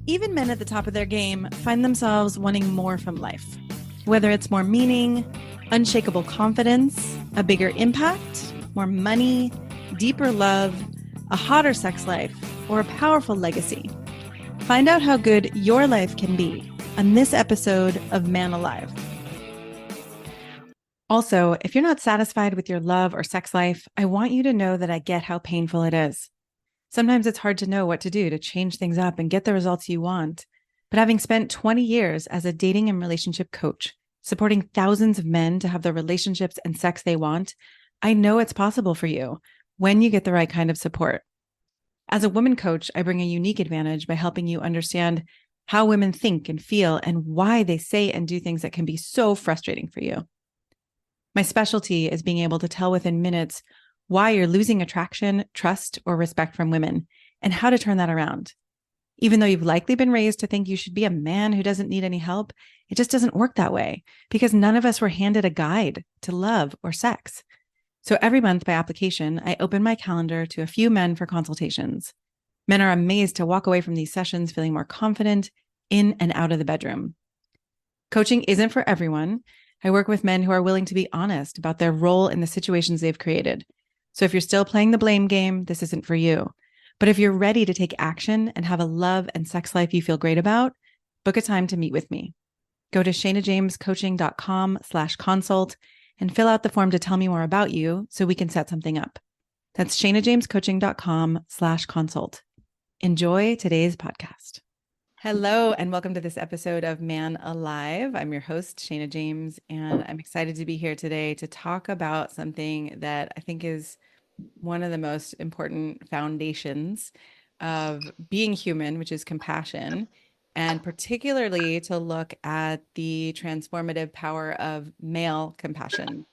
Even men at the top of their game find themselves wanting more from life. Whether it's more meaning, unshakable confidence, a bigger impact, more money, deeper love, a hotter sex life, or a powerful legacy. Find out how good your life can be on this episode of Man Alive. Also, if you're not satisfied with your love or sex life, I want you to know that I get how painful it is. Sometimes it's hard to know what to do to change things up and get the results you want. But having spent 20 years as a dating and relationship coach, supporting thousands of men to have the relationships and sex they want, I know it's possible for you when you get the right kind of support. As a woman coach, I bring a unique advantage by helping you understand how women think and feel and why they say and do things that can be so frustrating for you. My specialty is being able to tell within minutes why you're losing attraction, trust, or respect from women, and how to turn that around. Even though you've likely been raised to think you should be a man who doesn't need any help, it just doesn't work that way because none of us were handed a guide to love or sex. So every month by application, I open my calendar to a few men for consultations. Men are amazed to walk away from these sessions feeling more confident in and out of the bedroom. Coaching isn't for everyone. I work with men who are willing to be honest about their role in the situations they've created. So if you're still playing the blame game, this isn't for you. But if you're ready to take action and have a love and sex life you feel great about, book a time to meet with me. Go to shanajamescoaching.com/consult and fill out the form to tell me more about you so we can set something up. That's shanajamescoaching.com/consult. Enjoy today's podcast. Hello, and welcome to this episode of Man Alive. I'm your host, Shana James, and I'm excited to be here today to talk about something that I think is one of the most important foundations of being human, which is compassion, and particularly to look at the transformative power of male compassion,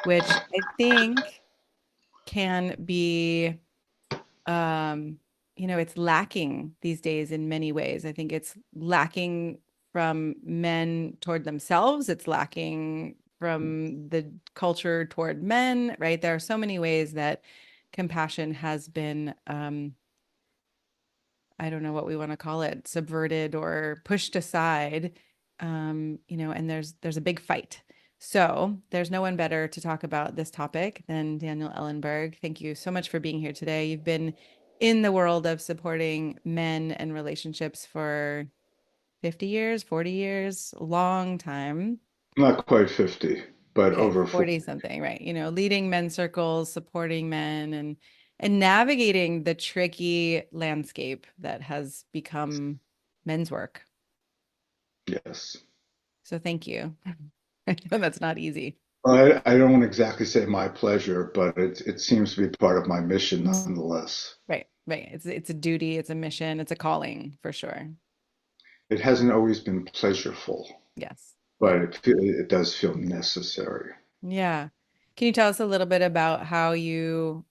which I think can be it's lacking these days in many ways. I think it's lacking from men toward themselves. It's lacking from the culture toward men, right? There are so many ways that compassion has been, I don't know what we want to call it, subverted or pushed aside, and there's a big fight. So there's no one better to talk about this topic than Daniel Ellenberg. Thank you so much for being here today. You've been in the world of supporting men and relationships for 50 years, 40 years, a long time. Not quite 50, but Okay, over 40 40. something, right? Leading men's circles, supporting men and navigating the tricky landscape that has become men's work. Yes. So thank you. I know that's not easy. I don't exactly say my pleasure, but it seems to be part of my mission nonetheless. Right, right. It's a duty, it's a mission, it's a calling for sure. It hasn't always been pleasurable, Yes. but Yeah. it does feel necessary. Yeah. Can you tell us a little bit about how you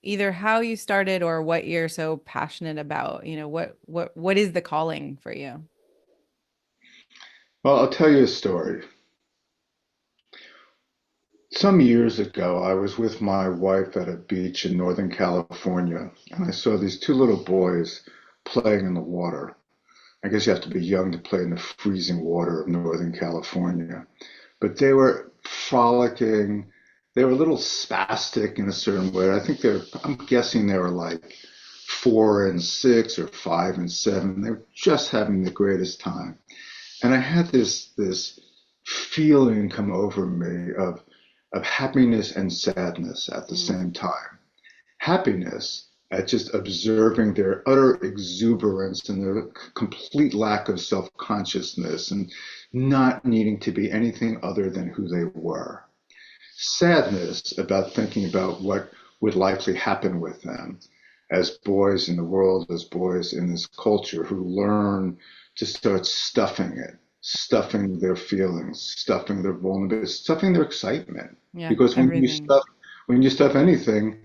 started or what you're so passionate about? What is the calling for you? Well, I'll tell you a story. Some years ago, I was with my wife at a beach in Northern California, and I saw these two little boys playing in the water. I guess you have to be young to play in the freezing water of Northern California. But they were frolicking. They were a little spastic in a certain way. I'm guessing they were like 4 and 6 or 5 and 7. They were just having the greatest time. And I had this feeling come over me of happiness and sadness at the Mm, same time. Happiness at just observing their utter exuberance and their complete lack of self consciousness and not needing to be anything other than who they were. Sadness about thinking about what would likely happen with them as boys in the world, as boys in this culture who learn to start stuffing it, stuffing their feelings, stuffing their vulnerability, stuffing their excitement. yeah, Because everything. when you stuff anything,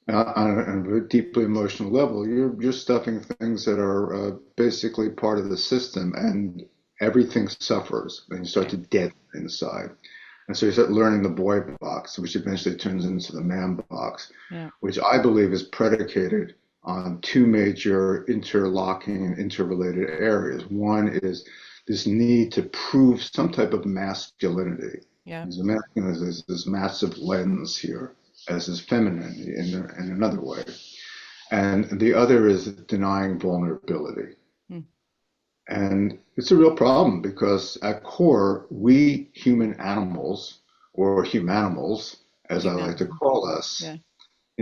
on a deeply emotional level, you're stuffing things that are basically part of the system, and everything suffers, and you start Right. to deaden inside. And so you start learning the boy box, which eventually turns into the man box, Yeah. which I believe is predicated on two major interlocking and interrelated areas. One is this need to prove some type of masculinity. Yeah. As a masculine is this massive lens here, as is feminine in another way. And the other is denying vulnerability. Mm. And it's a real problem because at core, we human animals, or humanimals, as I like to Humanity. call us, Yeah.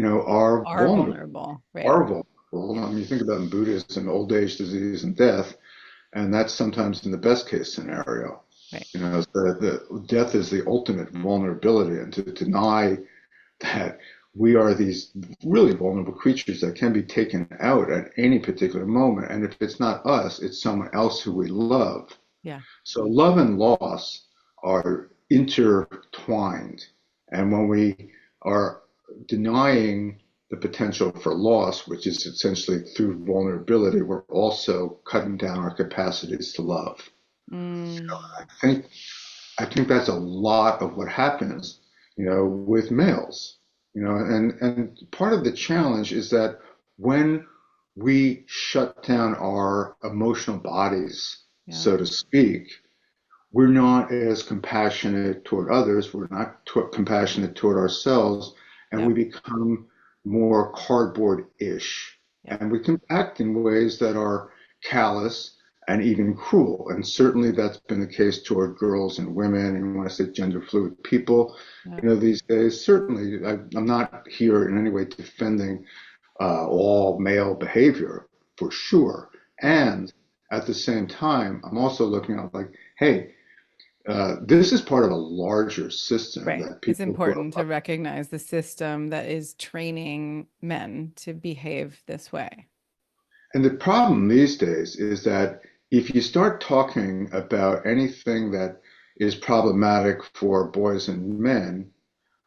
are Are vulnerable. vulnerable. Right. Are vulnerable. I mean, you think about in Buddhism, old age, disease, and death, and that's sometimes in the best case scenario. Right. The death is the ultimate vulnerability, and to deny that we are these really vulnerable creatures that can be taken out at any particular moment. And if it's not us, it's someone else who we love. Yeah. So love and loss are intertwined. And when we are denying the potential for loss, which is essentially through vulnerability, we're also cutting down our capacities to love. Mm. I think I think that's a lot of what happens, with males. And part of the challenge is that when we shut down our emotional bodies, Yeah. so to speak, we're not as compassionate toward others, we're not compassionate toward ourselves, and we Yep. become more cardboard-ish. Yep. And we can act in ways that are callous and even cruel. And certainly that's been the case toward girls and women, and when I say gender fluid people, Yeah. these days. Certainly, I'm not here in any way defending all male behavior, for sure. Right. And at the same time, I'm also looking at like, hey, this is part of a larger system Right. that It's people who important to are, recognize the system that is training men to behave this way. and the problem these days is that if you start talking about anything that is problematic for boys and men,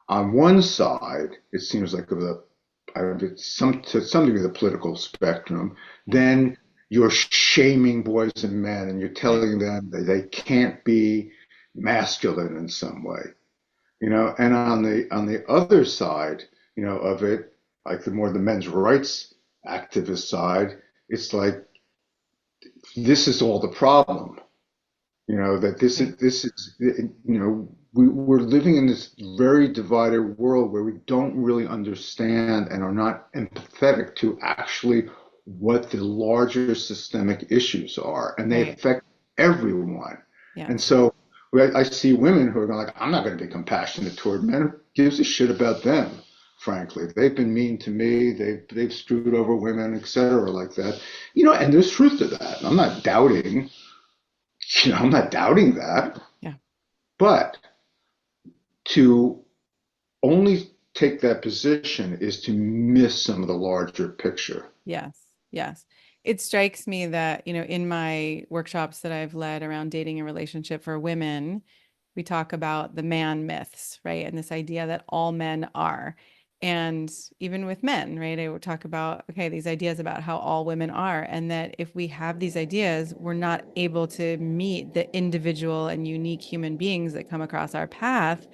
on one side, it seems like to some degree the political spectrum, Yeah. then you're shaming boys and men and you're Right. telling them that they can't be masculine in some way. And on the other side, of it, like the more the men's rights activist side, it's like this is all the problem. That this Right. is this is we're living in this very divided world where we don't really understand and are not empathetic to actually what the larger systemic issues are, and they Right. affect everyone. And Yes. so I see women who are going like, I'm not going to be compassionate toward men. Who gives a shit about them? Frankly, they've been mean to me. They've screwed over women, etc., like that. And there's truth to that. I'm not doubting that. Yeah. But to only take that position is to miss some of the larger picture. Yes. Yes. It strikes me that, in my workshops that I've led around dating and relationship for women, we talk about the man myths, right? And this idea that all men are. And even with men, right? I would talk about, okay, these ideas about how all women are, and that if we have these ideas, we're not able to meet the individual and unique human beings that come across our path.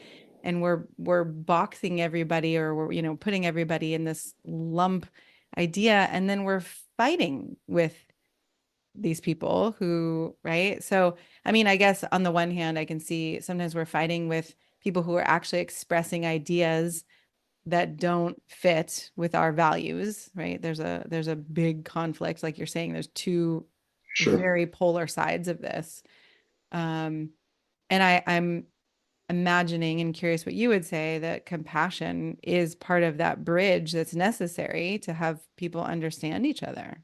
And we're boxing everybody, or we're, putting everybody in this lump idea, and then we're fighting with these people who, right? So, I mean, I guess on the one hand, I can see sometimes we're fighting with people who are actually expressing ideas that don't fit with our values, right? There's a big conflict, like you're saying, there's two Sure. very polar sides of this. Um, and I'm imagining and curious what you would say, that compassion is part of that bridge that's necessary to have people understand each other.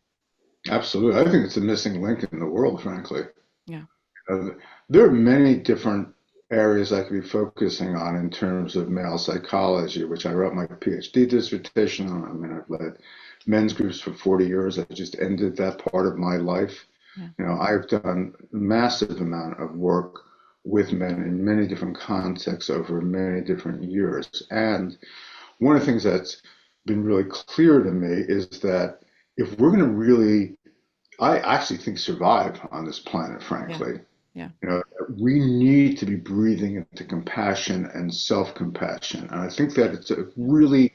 Absolutely. I think it's a missing link in the world, frankly. Yeah. Uh, there are many different areas I could be focusing on in terms of male psychology, which I wrote my PhD dissertation on. I mean, I've led men's groups for 40 years. I just ended that part of my life. Yeah. I've done a massive amount of work with men in many different contexts over many different years. And one of the things that's been really clear to me is that if we're going to really, I actually think, survive on this planet, Yeah. frankly, Yeah. You know, we need to be breathing into compassion and self-compassion. And I think that it's a really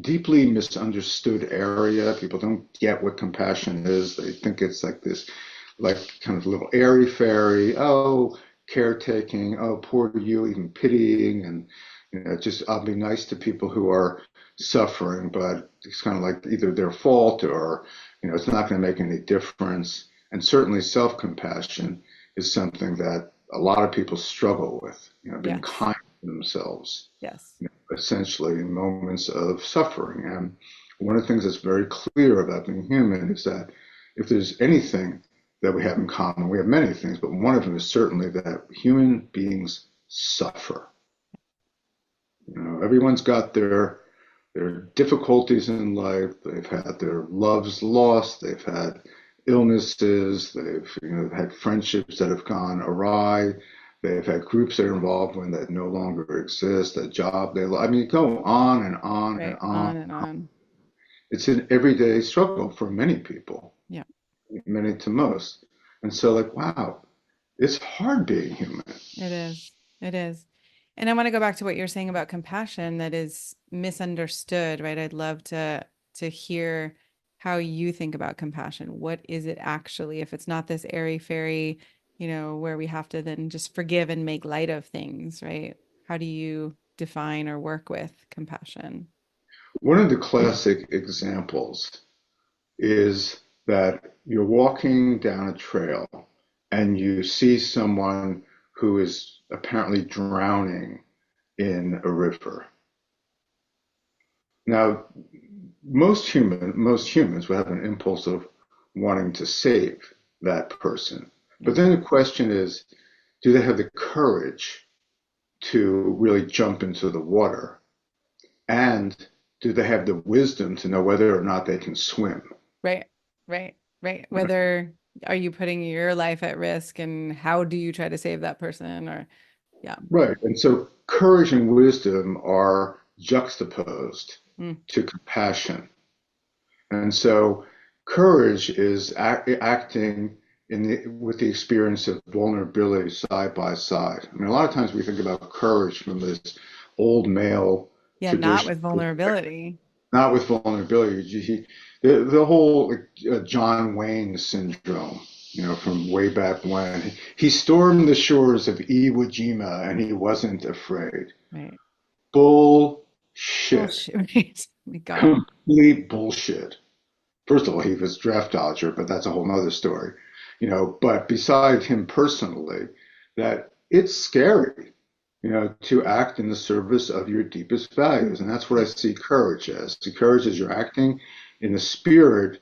deeply misunderstood area. People don't get what compassion is. They think it's like this, like kind of little airy fairy, oh, caretaking, oh, poor you, even pitying, and just I'll be nice to people who are suffering, but it's kind of like either their fault or, it's not going to make any difference. And certainly self-compassion is something that a lot of people struggle with, being Yes. kind to themselves, Yes. essentially in moments of suffering. And one of the things that's very clear about being human is that if there's anything that we have in common, we have many things, but one of them is certainly that human beings suffer. Everyone's got their difficulties in life. They've had their loves lost. They've had illnesses. They've had friendships that have gone awry. They've had groups they're involved in that no longer exist. A job they love. I mean, go on and on and Right. on. On and on. It's an everyday struggle for many people, Yeah. many to most. And so, like, wow, it's hard being human. It is. It is. And I want to go back to what you're saying about compassion that is misunderstood, right? I'd love to hear how you think about compassion. What is it actually, if it's not this airy fairy, where we have to then just forgive and make light of things, right? How do you define or work with compassion? One of the classic examples is that you're walking down a trail and you see someone who is apparently drowning in a river. Now, most humans would have an impulse of wanting to save that person. Yeah. But then the question is, do they have the courage to really jump into the water? And do they have the wisdom to know whether or not they can swim? Right. Right. Right. Whether are you putting your life at risk and how do you try to save that person or yeah. Right. And so courage and wisdom are juxtaposed Mm. to compassion. And so courage is acting with the experience of vulnerability side by side. I mean, a lot of times we think about courage from this old male Yeah, not tradition, with vulnerability. not with vulnerability. The whole like, John Wayne syndrome, from way back when. He stormed the shores of Iwo Jima and he wasn't afraid. Right. Bullshit. Bullshit. Right. My God. Complete bullshit. First of all, he was draft dodger, but that's a whole nother story. But besides him personally, that it's scary, to act in the service of your deepest values. And that's what I see courage as. See courage as you're acting in the spirit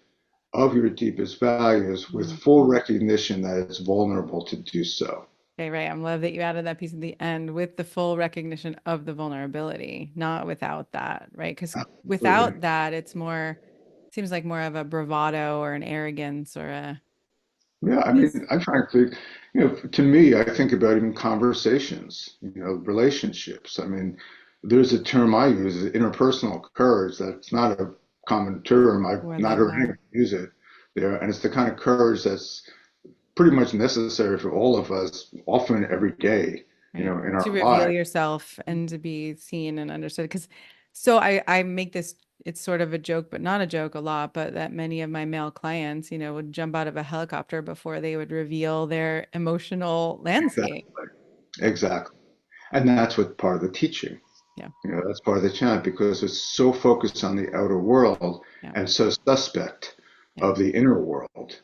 of your deepest values with Mhm. full recognition that it's vulnerable to do so. Okay, right. I love that you added that piece at the end with the full recognition of the vulnerability, not without that, right? Because Absolutely. without that, it's more, seems like more of a bravado or an arrogance or a Yeah, I this. mean, I'm trying to think, to me, I think about even conversations, relationships. I mean, there's a term I use, interpersonal courage. That's not a common term. I've Oh, I not love heard that. anyone use it there. And it's the kind of courage that's pretty much necessary for all of us, often every day, Right. in To our reveal lives. yourself and to be seen and understood. Because so I make this, it's sort of a joke, but not a joke a lot, but that many of my male clients, would jump out of a helicopter before they would reveal their emotional landscape. Exactly. Exactly. And that's what part of the teaching. Yeah. That's part of the challenge because it's so focused on the outer world Yeah. and so suspect Yeah. of the inner world,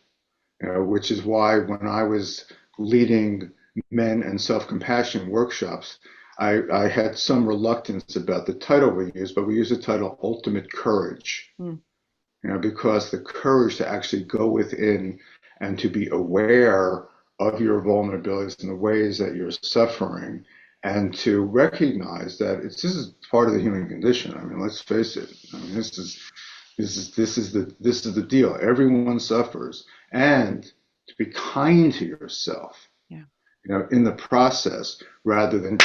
which is why when I was leading men and self-compassion workshops, I had some reluctance about the title we use, but we use the title Ultimate Courage, Mm. because the courage to actually go within and to be aware of your vulnerabilities and the ways that you're suffering and to recognize that this is part of the human condition. I mean, let's face it. I mean, this is the deal. Everyone suffers, and to be kind to yourself, Yeah. in the process, rather than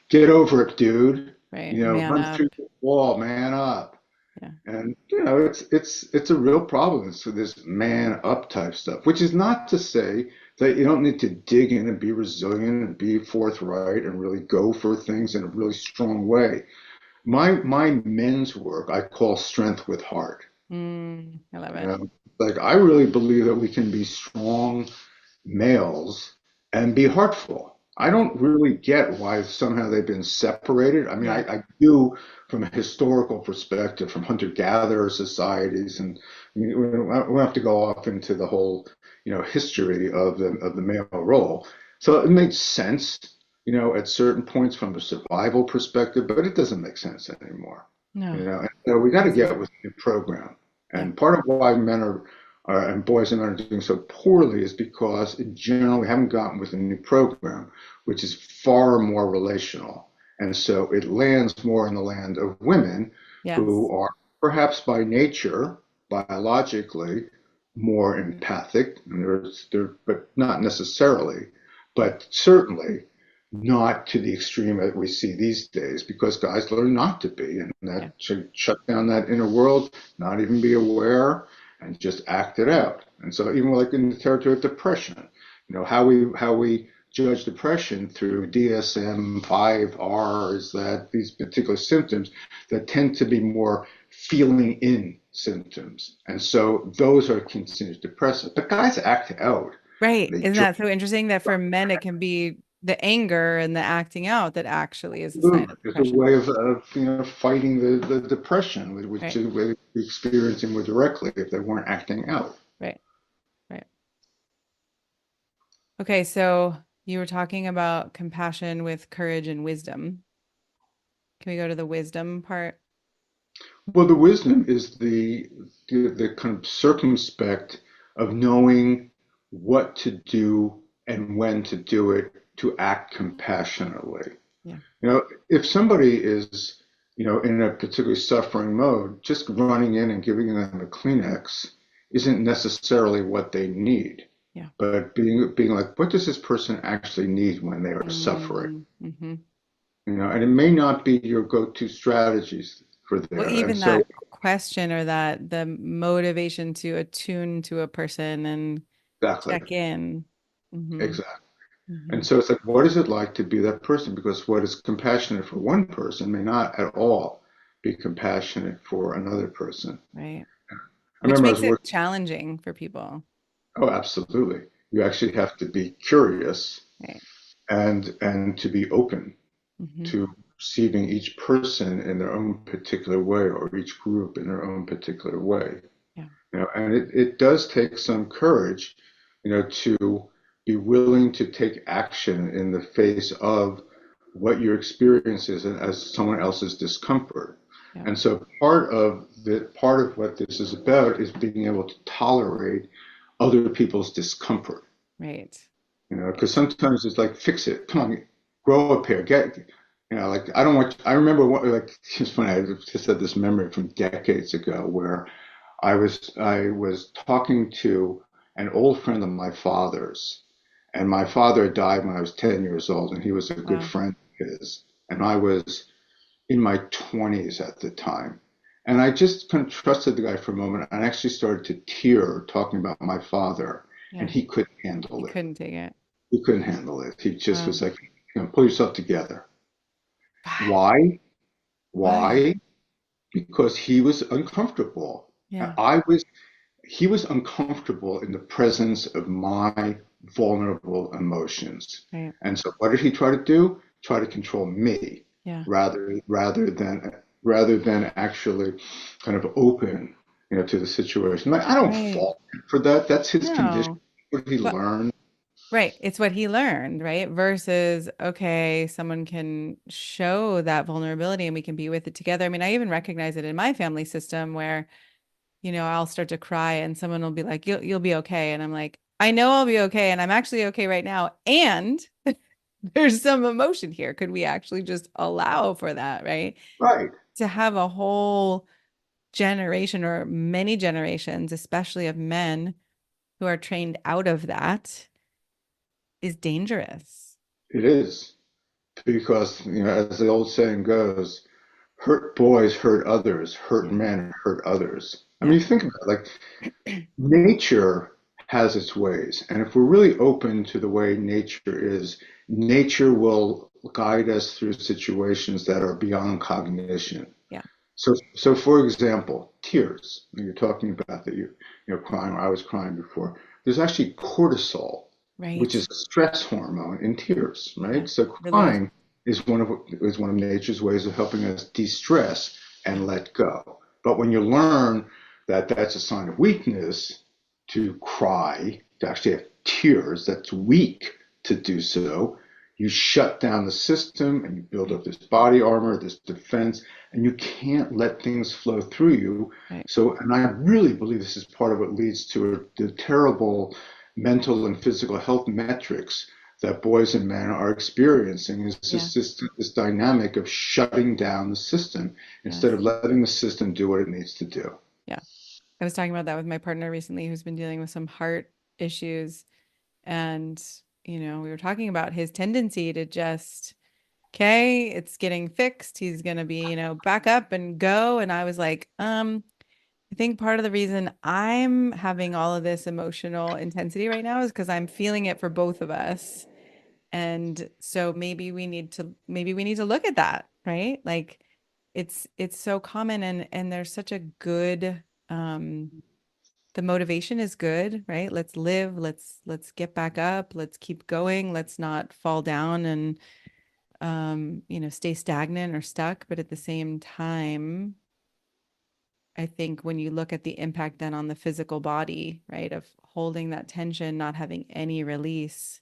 get over it, dude. Right. Man Run up. through the wall, man up. Yeah. And it's a real problem. It's this man up type stuff, which is not to say that you don't need to dig in and be resilient and be forthright and really go for things in a really strong way. My men's work I call strength with heart. I love You it. know, like I really believe that we can be strong males and be heartful. I Yes. don't really get why somehow they've been separated. I mean, Yeah. I do from a historical perspective, from hunter-gatherer societies, and I mean, we don't have to go off into the whole, history of the male role. So it makes sense, at certain points from a survival perspective, but it doesn't make sense anymore. No, And so we got to doesn't. get with the new program. Yeah. And part of why men and boys and men are doing so poorly is because in general we haven't gotten with a new program, which is far more relational. And so it lands more in the land of women who Yes. are perhaps by nature, biologically, more empathic, and but not necessarily, but certainly not to the extreme that we see these days, because guys learn not to be, and that Yeah. should shut down that inner world, not even be aware, and just act it out. And so even like in the territory of depression, how we judge depression through DSM-5R is that these particular symptoms that tend to be more feeling in symptoms. And so those are considered depressive. But guys act out. Right. They Isn't drink. that so interesting that for men it can be the anger and the acting out that actually is a sign of It's a depression. way of fighting the depression, which Right. is what we experiencing more directly if they weren't acting out. Right. Right. Okay, so you were talking about compassion with courage and wisdom. Can we go to the wisdom part? Well, the wisdom is the kind of circumspect of knowing what to do and when to do it to act compassionately. Yeah. If somebody is, in a particularly suffering mode, just running in and giving them a Kleenex isn't necessarily what they need. Yeah. But being like, what does this person actually need when they are suffering? Mm-hmm. And it may not be your go-to strategies for Well, there. And even so that question or that the motivation to attune to a person and exactly, check in. Mm-hmm. exactly. Mm-hmm. And so it's like, what is it like to be that person? Because what is compassionate for one person may not at all be compassionate for another person. Right. I Which remember I makes was it working. challenging for people. Oh, absolutely. You actually have to be curious Right. and to be open Mm-hmm. to receiving each person in their own particular way or each group in their own particular way. Yeah. And it does take some courage, to be willing to take action in the face of what your experience is as someone else's discomfort. Yeah. And so part of what this is about is being able to tolerate other people's discomfort. Right. Because Right. sometimes it's like fix it, come on, grow up here, like I don't want. I remember like it's funny. I just had this memory from decades ago where I was talking to an old friend of my father's, and my father died when I was 10 years old, and he was a good Wow. friend of his, and I was in my 20s at the time. And I just kind of trusted the guy for a moment and actually started to tear talking about my father, and Yeah. he couldn't You handle it. couldn't take it. He couldn't handle it. He just Wow. was like, pull yourself together. Why? Why? Why? Why? Because he was uncomfortable. Yeah. He was uncomfortable in the presence of my vulnerable emotions. Right. And so what did he try to do? Try to control me Yeah. rather than actually kind of open, to the situation. Like, I don't Right. fault him for that. That's his condition. No. What he But learned. right. It's what he learned, right? Versus, okay, someone can show that vulnerability and we can be with it together. I mean, I even recognize it in my family system where, I'll start to cry and someone will be like, you'll be okay. And I'm like, I know I'll be okay. And I'm actually okay right now. And there's some emotion here. Could we actually just allow for that, right? Right. To have a whole generation or many generations, especially of men who are trained out of that is dangerous. It is. Because, as the old saying goes, hurt boys hurt others, hurt Yeah. men hurt others. I Yeah. mean, you think about it, like nature has its ways. And if we're really open to the way nature is, nature will guide us through situations that are beyond cognition. Yeah. So for example, tears. You're talking about that you're crying, or I was crying before. There's actually cortisol, which Right. is a stress hormone in tears, Yeah. right? So Relief. crying is one of nature's ways of helping us de-stress Yeah. and let go. But when you learn that that's a sign of weakness to cry, to actually have tears, that's weak to do so. You shut down the system and you build Right. up this body armor, this defense, and you can't let things flow through you. Right. So, and I really believe this is part of what leads to the terrible mental and physical health metrics that boys and men are experiencing is Yeah. this dynamic of shutting down the system instead Yes. of letting the system do what it needs to do. Yeah. I was talking about that with my partner recently who's been dealing with some heart issues. And, we were talking about his tendency to just, okay, it's getting fixed. He's going to be, back up and go. And I was like, I think part of the reason I'm having all of this emotional intensity right now is because I'm feeling it for both of us. And so maybe we need to look at that, right? Like it's so common and there's such a good the motivation is good, right? Let's live, let's get back up, let's keep going, let's not fall down and stay stagnant or stuck, but at the same time, I think when you look at the impact then on the physical body, right, of holding that tension, not having any release,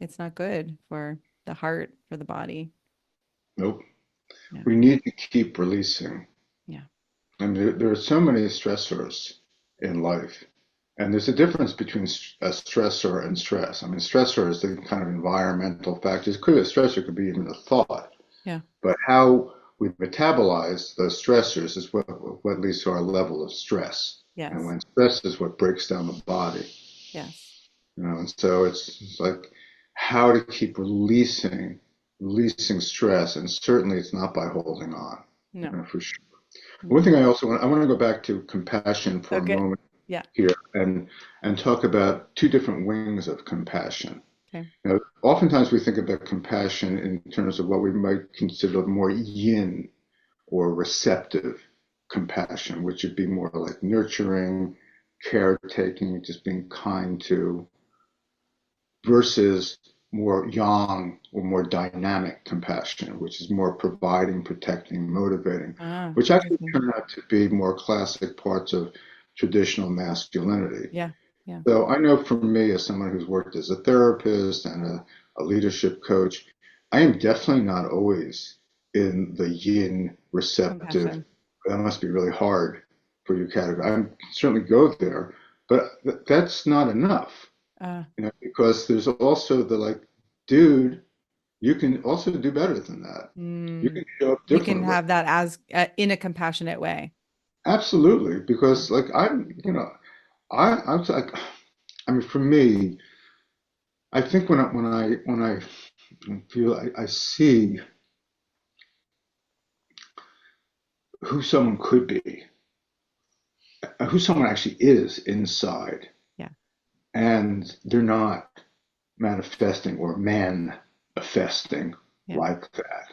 it's not good for the heart, for the body. Nope. Yeah. We need to keep releasing. Yeah. And there are so many stressors in life. And there's a difference between a stressor and stress. I mean, stressor is the kind of environmental factors. Could be a stressor, could be even a thought. Yeah. But how we metabolize those stressors is what leads to our level of stress. And Yes. when stress is what breaks down the body. Yes. And so it's like how to keep releasing stress. And certainly it's not by holding on, No. for sure. One No. thing I want to go back to compassion for a Okay. moment Yeah. here and talk about two different wings of compassion. Okay. Oftentimes we think about compassion in terms of what we might consider more yin or receptive compassion, which would be more like nurturing, caretaking, just being kind to, versus more yang or more dynamic compassion, which is more providing, protecting, motivating, Ah, which actually interesting. turn out to be more classic parts of traditional masculinity. Yeah. Yeah. So I know for me, as someone who's worked as a therapist and a leadership coach, I am definitely not always in the yin receptive. Compassion. That must be really hard for you category. I certainly go there, but that's not enough, Uh, because there's also the like, dude, you can also do better than that. You mm, can show up you can differently. have that as in a compassionate way. Absolutely, Yeah. because like I'm like, I mean, for me, I think when I feel I see who someone could be, who someone actually is inside, Yeah. and they're not manifesting or manifesting Yeah. like that.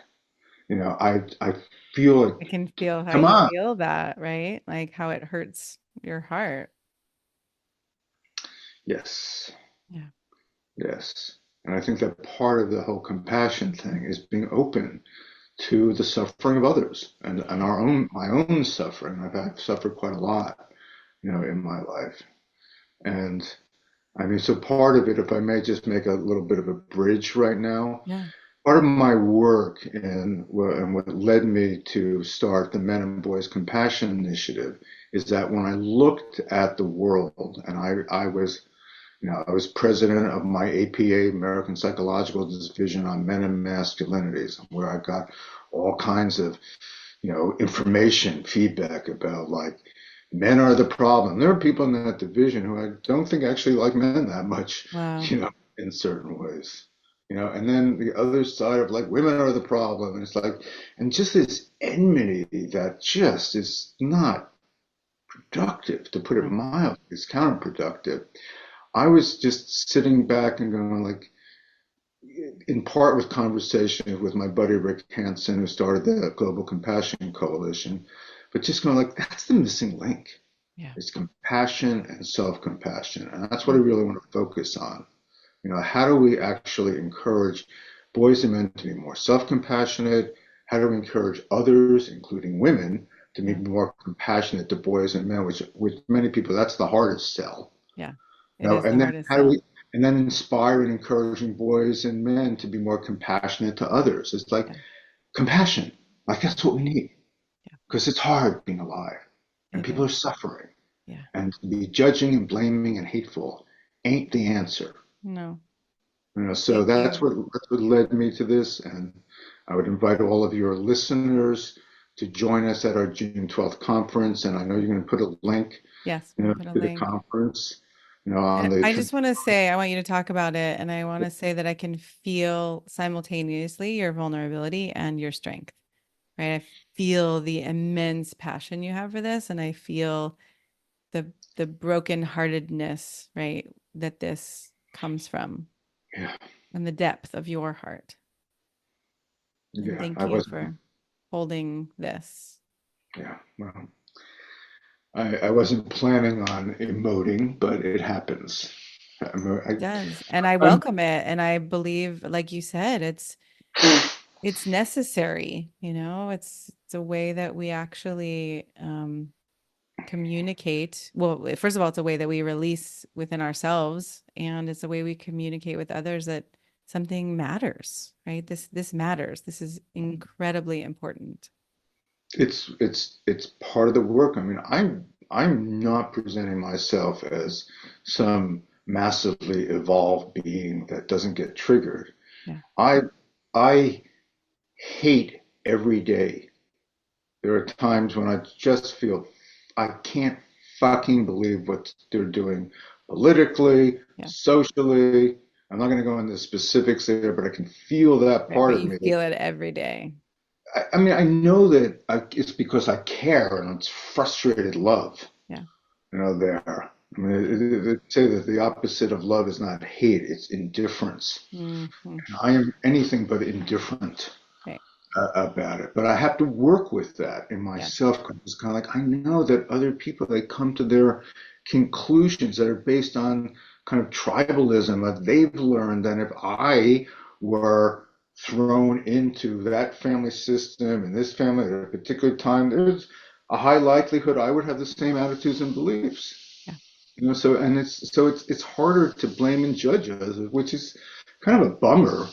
I feel I like, can feel how come you on. feel that, right? Like how it hurts your heart. Yes, Yeah. yes. And I think that part of the whole compassion thing is being open to the suffering of others and my own suffering. I've suffered quite a lot, in my life. And I mean, so part of it, if I may just make a little bit of a bridge right now, Yeah. part of my work and what led me to start the Men and Boys Compassion Initiative is that when I looked at the world, and I was president of my APA, American Psychological Division on Men and Masculinities, where I got all kinds of, information, feedback about like men are the problem. There are people in that division who I don't think actually like men that much, Wow. in certain ways. And then the other side of like women are the problem. And it's like, and just this enmity that just is not productive, to put it No. mildly, it's counterproductive. I was just sitting back and going like, in part with conversations with my buddy Rick Hansen, who started the Global Compassion Coalition, but just going like, that's the missing link. Yeah. It's compassion and self-compassion. And that's what I Mm, really want to focus on. How do we actually encourage boys and men to be more self-compassionate? How do we encourage others, including women, to be yeah. more compassionate to boys and men, which with many people, that's the hardest sell. Yeah. It No, is the and then hardest how do sell. we, and then inspire and encouraging boys and men to be more compassionate to others. It's like Yeah. compassion, like Yeah. that's what we need Yeah. because it's hard being alive and It people are is. suffering. Yeah. And to be judging and blaming and hateful ain't the answer. No. So Thank you. that's what led me to this, and I would invite all of your listeners to join us at our June 12th conference. And I know you're going to put a link, Yes, we'll put a to the link. conference, And on the I just want to say, I want you to talk about it. And I want to say that I can feel simultaneously your vulnerability and your strength, right? I feel the immense passion you have for this. And I feel the brokenheartedness, right, that this comes from yeah, and the depth of your heart. And yeah. thank you for holding this. Yeah. Well, I wasn't planning on emoting, but it happens. It does. And I I'm, welcome it. And I believe, like you said, it's necessary, it's a way that we actually communicate. Well, first of all, it's a way that we release within ourselves, and it's a way we communicate with others that something matters, right? This matters. This is incredibly important. it's part of the work. I mean, I'm not presenting myself as some massively evolved being that doesn't get triggered. Yeah. I I hate every day. There are times when I just feel I can't fucking believe what they're doing politically, Yeah. socially. I'm not going to go into the specifics there, but I can feel that Right. part But of you me. feel it every day. I mean, I know that it's because I care and it's frustrated love, Yeah. there. I mean, they say that the opposite of love is not hate, it's indifference. Hmm. And I am anything but indifferent Right. about it. But I have to work with that in Yeah. myself. It's kind of like I know that other people, they come to their conclusions that are based on kind of tribalism that they've learned. And if I were thrown into that family system and this family at a particular time, there's a high likelihood I would have the same attitudes and beliefs. Yeah. So it's harder to blame and judge us, which is kind of a bummer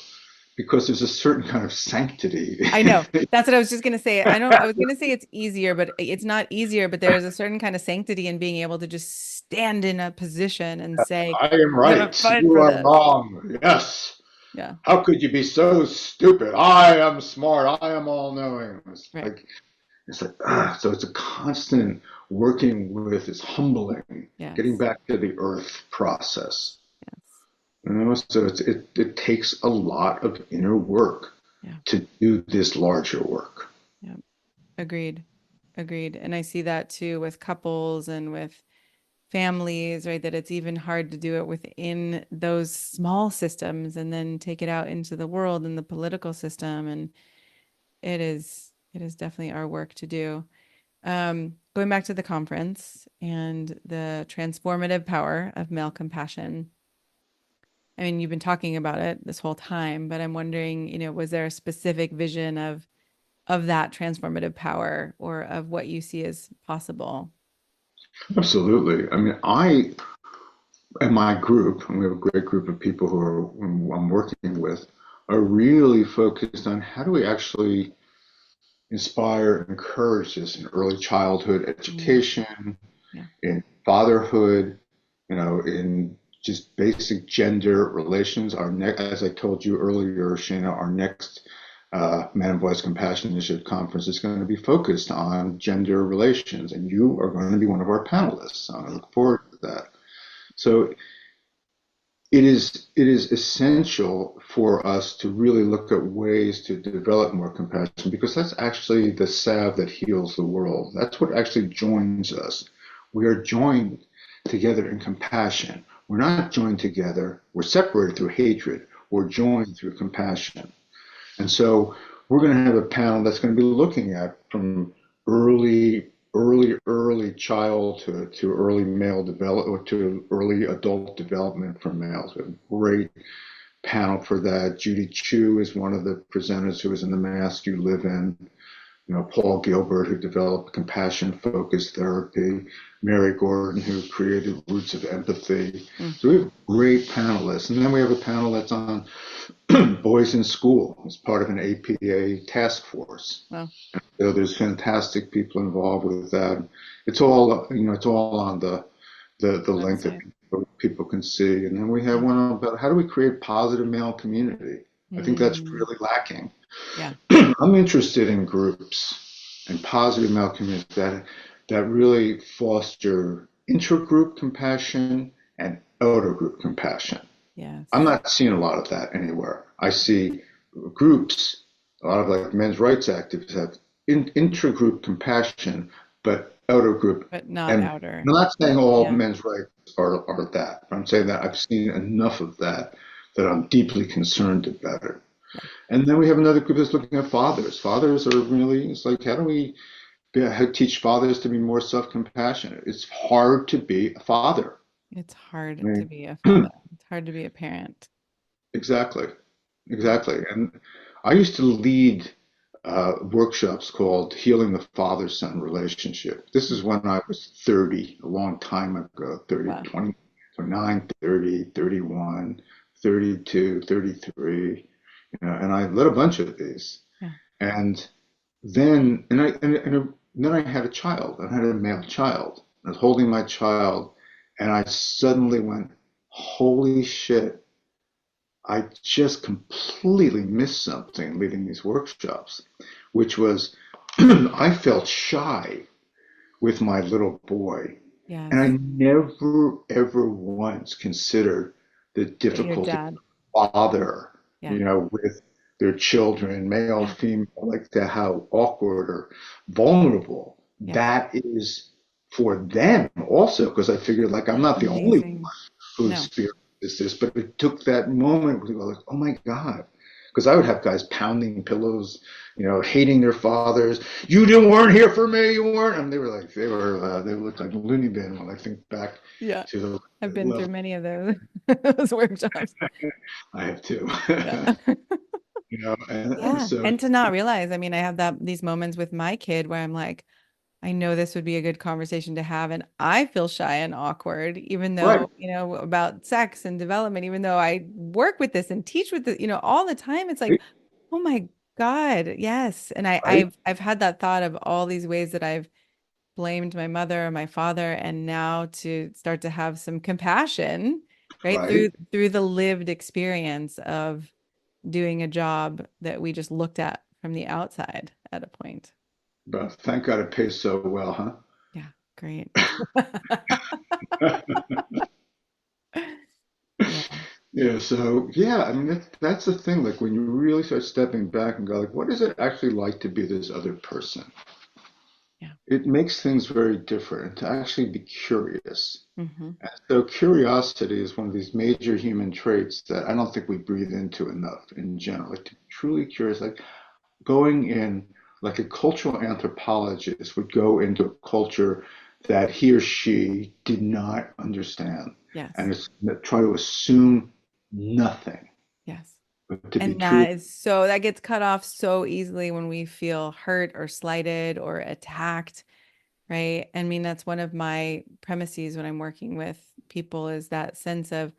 because there's a certain kind of sanctity. I know. That's what I was just gonna say. I was gonna say it's easier, but it's not easier, but there's a certain kind of sanctity in being able to just stand in a position and say, I am I'm gonna right. fight You for are this. wrong. Yes. Yeah. How could you be so stupid? I am smart. I am all knowing. Right. It's like so it's a constant working with. It's humbling, getting Yes. back to the earth process. Yes. So it takes a lot of inner work Yeah. to do this larger work. Yeah. Agreed. Agreed. And I see that too with couples and with families, right? That it's even hard to do it within those small systems and then take it out into the world and the political system. And it is definitely our work to do. Going back to the conference and the transformative power of male compassion. I mean, you've been talking about it this whole time, but I'm wondering, was there a specific vision of that transformative power or of what you see as possible? Absolutely. I mean, I and my group, and we have a great group of people who I'm working with, are really focused on how do we actually inspire and encourage this in early childhood Mm, education, yeah. in fatherhood, in just basic gender relations. As I told you earlier, Shana, our next Man and Voice Compassion Initiative conference is going to be focused on gender relations, and you are going to be one of our panelists. So I look forward to that. So it is essential for us to really look at ways to develop more compassion because that's actually the salve that heals the world. That's what actually joins us. We are joined together in compassion We're not joined together. We're separated through hatred. We're joined through compassion. And so we're going to have a panel that's going to be looking at from early childhood to early male develop or to early adult development for males. We have a great panel for that. Judy Chu is one of the presenters who was in The Mask You Live In. Paul Gilbert, who developed compassion-focused therapy, Mary Gordon, who created Roots of Empathy. Mm. So we have great panelists. And then we have a panel that's on boys in school as part of an APA task force. Well, So there's fantastic people involved with that. It's all on the link that website. people can see. And then we have Yeah. one about how do we create positive male community. I think that's Mm. really lacking. Yeah. I'm interested in groups and positive male communities that really foster intergroup compassion and outer group compassion. I'm Yes. not seeing a lot of that anywhere. I see groups, a lot of like men's rights activists have intergroup compassion, but outer group. But not And I'm outer. not saying all Yeah. men's rights are that. I'm saying Yeah. that I've seen enough of that that I'm deeply concerned about it. Yeah. And then we have another group that's looking at fathers. Fathers are really, it's like, how do we teach fathers to be more self-compassionate? It's hard to be a father. It's hard to I be a father. mean, It's hard to be a parent. exactly, Yeah. exactly. And I used to lead workshops called Healing the Father-Son Relationship. This Mm. is when I was 30, a long time ago, 30, Wow. 20, 29, 30, 31, 32, 33, and I led a bunch of these. Yeah. And then I had a child. I had a male child. I was holding my child, and I suddenly went, "Holy shit! I just completely missed something leading these workshops," which was I felt shy with my little boy, and I Yes. never ever once considered the That your difficulty dad. father, Yeah. with their children, male, Yeah. female, like that, how awkward or vulnerable Yeah. that is for them also, because I figured like I'm not the only one Amazing. who No. experiences this, but it took that moment where we go like, oh my God. Because I would have guys pounding pillows, hating their fathers. You weren't here for me. You weren't. And they were like, they looked like loony bin when I think back Yeah. to the I've been through level many of those those workshops. I have too. Yeah. And Yeah. so And to not realize, I mean, I have these moments with my kid where I'm like, I know this would be a good conversation to have, and I feel shy and awkward, even right, though, about sex and development, even though I work with this and teach with it, all the time. It's like, right, oh my God, yes. And right. I've had that thought of all these ways that I've blamed my mother or my father, and now to start to have some compassion, right? Right. Through the lived experience of doing a job that we just looked at from the outside at a point. But thank God it pays so well, Yeah, great. huh? Yeah. Yeah, so yeah, I mean that's the thing. Like when you really start stepping back and go like, what is it actually like to be this other person? Yeah. It makes things very different to actually be curious. Hmm. And so curiosity is one of these major human traits that I don't think we breathe into enough in general. Like to be truly curious, like going in, like a cultural anthropologist would go into a culture that he or she did not understand Yes. and try to assume nothing, Yes. but to be And true. that gets cut off so easily when we feel hurt or slighted or attacked, right? I mean, that's one of my premises when I'm working with people is that sense of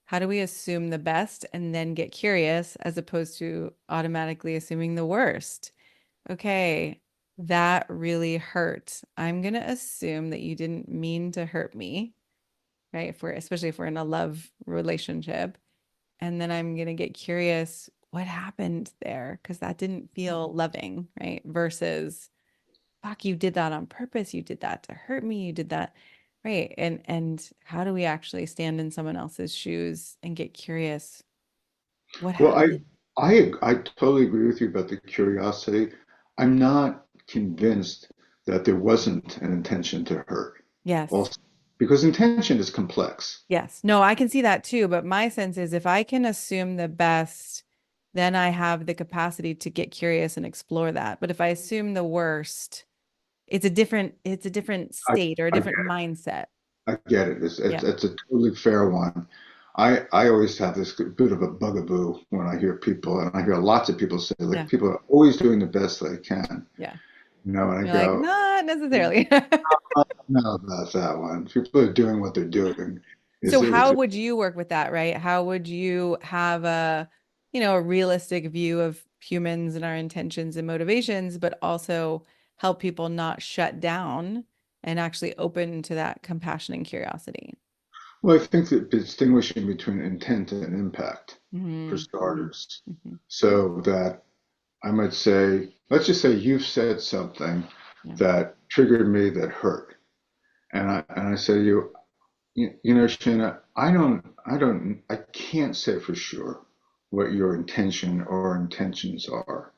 how do we assume the best and then get curious as opposed to automatically assuming the worst. Okay, that really hurt. I'm going to assume that you didn't mean to hurt me, right? Especially if we're in a love relationship. And then I'm going to get curious what happened there because that didn't feel loving, right? Versus, fuck, you did that on purpose. You did that to hurt me. You did that, right? And how do we actually stand in someone else's shoes and get curious? What Well, happened? I totally agree with you about the curiosity. I'm not convinced that there wasn't an intention to hurt. Yes. Also. because intention is complex. Yes. No, I can see that too. But my sense is if I can assume the best, then I have the capacity to get curious and explore that. But if I assume the worst, it's a different I, state or a I different mindset. I get it. Yeah. It's a totally fair one. I always have this bit of a bugaboo when I hear people, and I hear lots of people say, like, Yeah. people are always doing the best they can, Yeah. and I You're like, go, not necessarily. I don't know about that one. People are doing what they're doing. Is So there, how would you work with that, right? How would you have a realistic view of humans and our intentions and motivations, but also help people not shut down and actually open to that compassion and curiosity? well, I think that distinguishing between intent and impact, for Hmm. starters, Hmm. so that I might say, let's just say you've said something Yeah. that triggered me that hurt. And I say to you, you know, Shana, I can't say for sure what your intention or intentions are.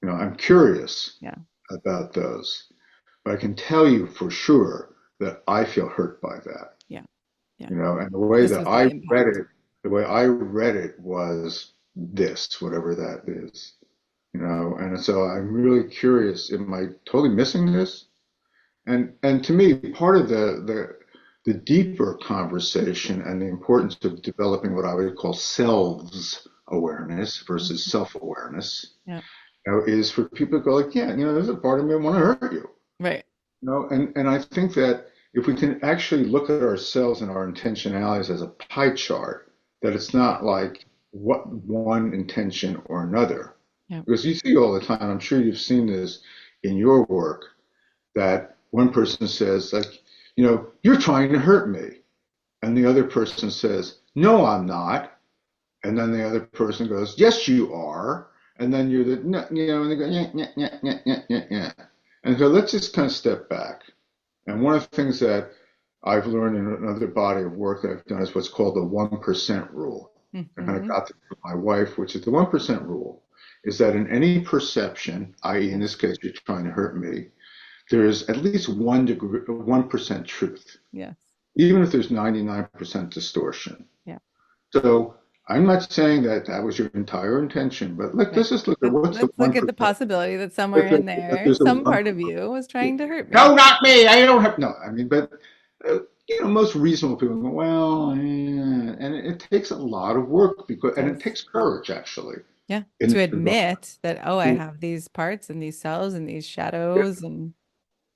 I'm curious Yeah. about those, but I can tell you for sure that I feel hurt by that. Yeah. Yeah. And the way This that was the I read impact. it, the way I read it was this, whatever that is. And so I'm really curious, am I totally missing this? And to me, part of the deeper conversation and the importance of developing what I would call selves awareness versus Mhm. self-awareness, Yeah. is for people to go like, yeah, there's a part of me that want to hurt you. Right. And I think that if we can actually look at ourselves and our intentionalities as a pie chart, that it's Yeah. not like what one intention or another. Yeah. Because you see all the time, I'm sure you've seen this in your work, that one person says, like, you're trying to hurt me. And the other person says, no, I'm not. And then the other person goes, yes, you are. And then you're the, no, and they go, yeah, yeah, yeah, yeah, yeah, yeah, yeah. And so let's just kind of step back. And one of the things that I've learned in another body of work that I've done is what's called the 1% rule. I kind of Hmm. got this from my wife, which is the 1% rule, is that in any perception, i.e., in Yes. this case, you're trying to hurt me, there is at least 1% truth, Yes. even if there's 99% distortion. Yeah. So I'm not saying that that was your entire intention, but Right. let's just look at what's the Let's look at the 1%. possibility that somewhere in That there, there's a some one. part of you was trying to hurt me. No, not me. I don't have no. I mean, but most reasonable people go, well, and it takes a lot of work It and it does. takes courage actually Yeah. in To this regard. admit that, oh, I have these parts and these cells and these shadows and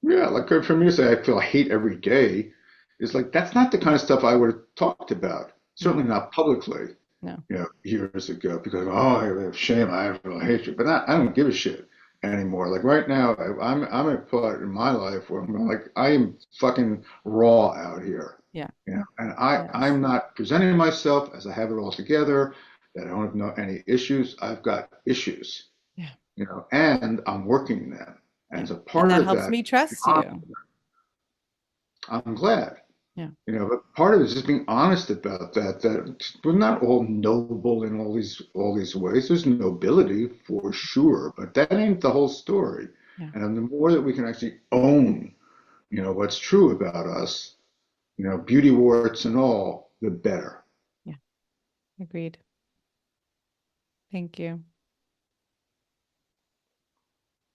Yeah, like for me to say I feel hate every day is like that's not the kind of stuff I would have talked about. no, Certainly not publicly, no. years ago because oh, I have shame, I have real hatred, but I don't give a shit anymore. Like right now, I'm at a part in my life where I'm like I am fucking raw out here, Yeah. and I'm Yes. not presenting myself as I have it all together. That I don't have any issues. I've got issues, Yeah. and I'm working them. And Yeah. so And part that of helps that, me trust you. I'm glad. Yeah. But part of it is just being honest about that we're not all noble in all these ways. There's nobility for sure, but that ain't the whole story. Yeah. And the more that we can actually own, what's true about us, beauty warts and all, the better. Yeah. Agreed. Thank you.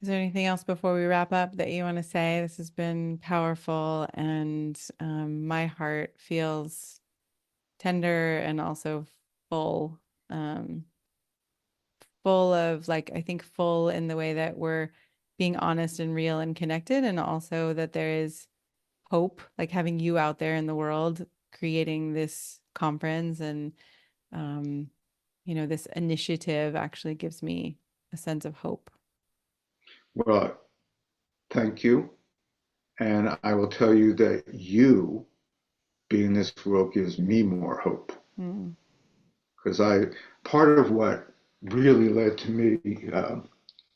Is there anything else before we wrap up that you want to say? This has been powerful, and my heart feels tender and also full, um, full of like, I think full in the way that we're being honest and real and connected, and also that there is hope, like having you out there in the world creating this conference and, um, this initiative actually gives me a sense of hope. Well, thank you. And I will tell you that you being in this world gives me more hope. Mm, Because part of what really led to me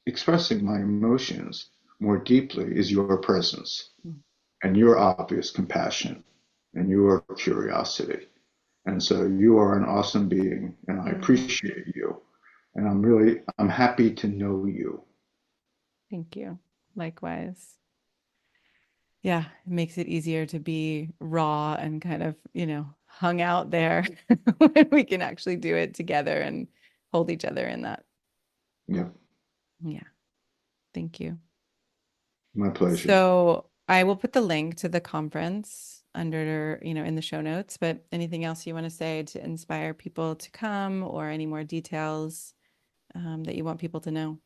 expressing my emotions more deeply is your presence mm, and your obvious compassion and your curiosity. And so you are an awesome being, and I mm. appreciate you. And I'm happy to know you. Thank you. Likewise. Yeah, it makes it easier to be raw and kind of, hung out there when we can actually do it together and hold each other in that. Yeah, Yeah, thank you. my pleasure. So I will put the link to the conference under, in the show notes, but anything else you want to say to inspire people to come or any more details that you want people to know?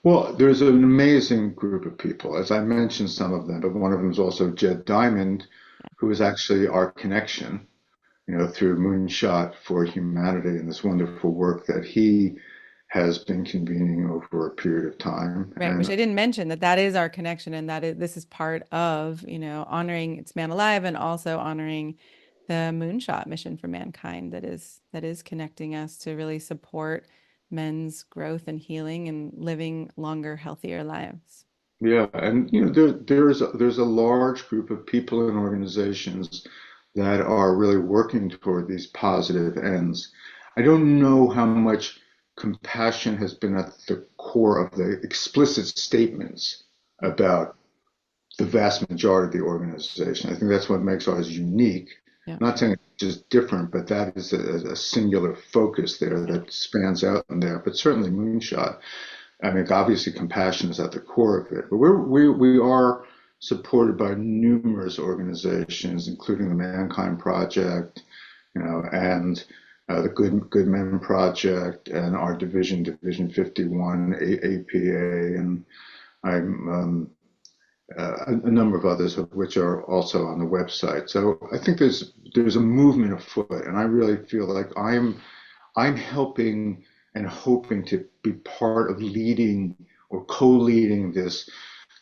Well, there's an amazing group of people. As I mentioned some of them, but one of them is also Jed Diamond, who is actually our connection, through Moonshot for Humanity and this wonderful work that he has been convening over a period of time. Right, which And I didn't mention that is our connection and this is part of, honoring It's Man Alive and also honoring the Moonshot mission for mankind that is connecting us to really support men's growth and healing and living longer, healthier lives. yeah, and there's a large group of people and organizations that are really working toward these positive ends. I don't know how much compassion has been at the core of the explicit statements Mm, about the vast majority of the organization. I think that's what makes ours unique. yeah, I'm not saying it's just different, but that is a singular focus there yeah, that spans out in there. But certainly Moonshot. I mean, obviously compassion is at the core of it, but we are supported by numerous organizations, including the Mankind Project, and the Good Men Project, and our Division 51, APA, and I'm a number of others, of which are also on the website. So I think there's a movement afoot, and I really feel like I'm helping and hoping to be part of leading or co-leading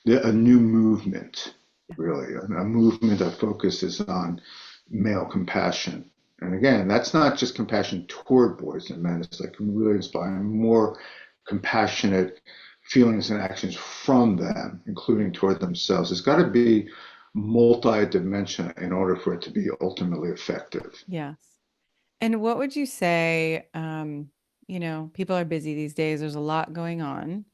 a new movement, yeah, really, a movement that focuses on male compassion. And again, that's not just compassion toward boys and men. It's like really inspiring more compassionate feelings and actions from them, including toward themselves. It's got to be multi-dimensional in order for it to be ultimately effective. yes. And what would you say, people are busy these days, there's a lot going on.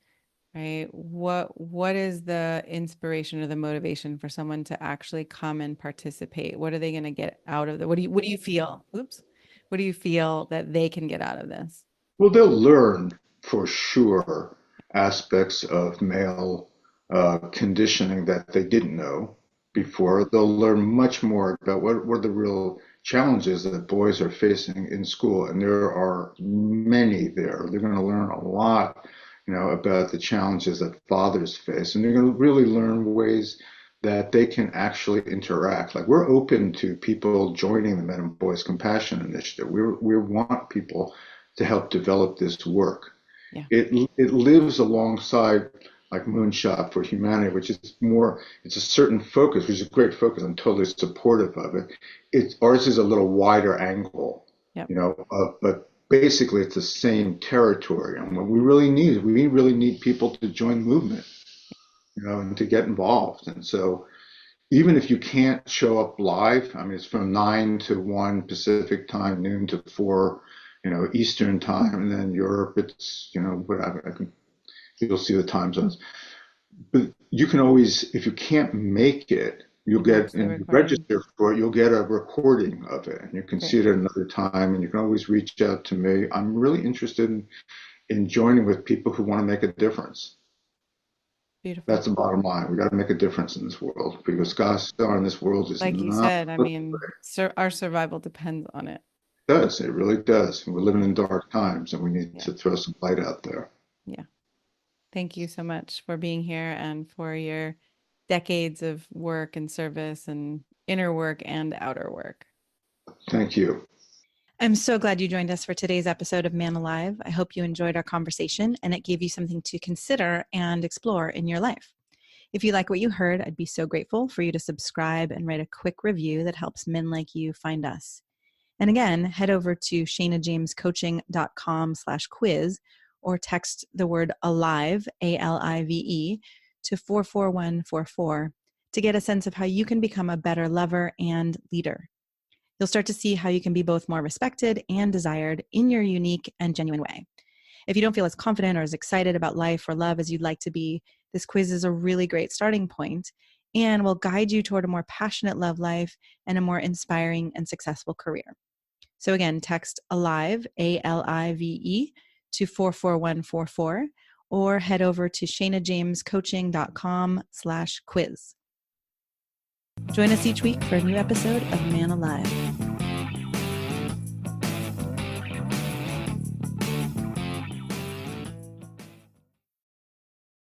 Right? What is the inspiration or the motivation for someone to actually come and participate? What are they going to get out of it? What do you feel? Oops. What do you feel that they can get out of this? Well, they'll learn for sure aspects of male conditioning that they didn't know Yeah. before. They'll learn much more about what are the real challenges that boys are facing in school, and there are many there. They're going to learn a lot, about the challenges that fathers face, and they're going to really learn ways that they can actually interact. Like we're open to people joining the Men and Boys Compassion Initiative. We want people to help develop this work. Yeah. It lives alongside like Moonshot for Humanity, which is more, it's a certain focus, which is a great focus. I'm totally supportive of it. Ours is a little wider angle, Yep. but basically it's the same territory. And what we really need people to join the movement, and to get involved. And so even if you can't show up live, I mean, it's from 9 to 1 Pacific time, noon to 4, Eastern time, and then Europe, it's, whatever. You'll see the time zones. But you can always, if you can't make it, You you'll can watch get, the and you recording. register for it, you'll get a recording of it, and you can Great. see it at another time, and you can always reach out to me. I'm really interested in joining with people who want to make a difference. Beautiful. That's the bottom line. We got to make a difference in this world because God's star in this world is Like you not. said, I mean, our survival depends on it. It does. It really does. We're living Yeah. in dark times and we need Yeah. to throw some light out there. Yeah. Thank you so much for being here and for your decades of work and service and inner work and outer work. Thank you. I'm so glad you joined us for today's episode of Man Alive. I hope you enjoyed our conversation and it gave you something to consider and explore in your life. If you like what you heard, I'd be so grateful for you to subscribe and write a quick review that helps men like you find us. And again, head over to shanajamescoaching.com/quiz or text the word alive, ALIVE, to 44144 to get a sense of how you can become a better lover and leader. You'll start to see how you can be both more respected and desired in your unique and genuine way. If you don't feel as confident or as excited about life or love as you'd like to be, this quiz is a really great starting point. and will guide you toward a more passionate love life and a more inspiring and successful career. So again, text ALIVE, ALIVE, to 44144, or head over to shanajamescoaching.com/quiz. Join us each week for a new episode of Man Alive.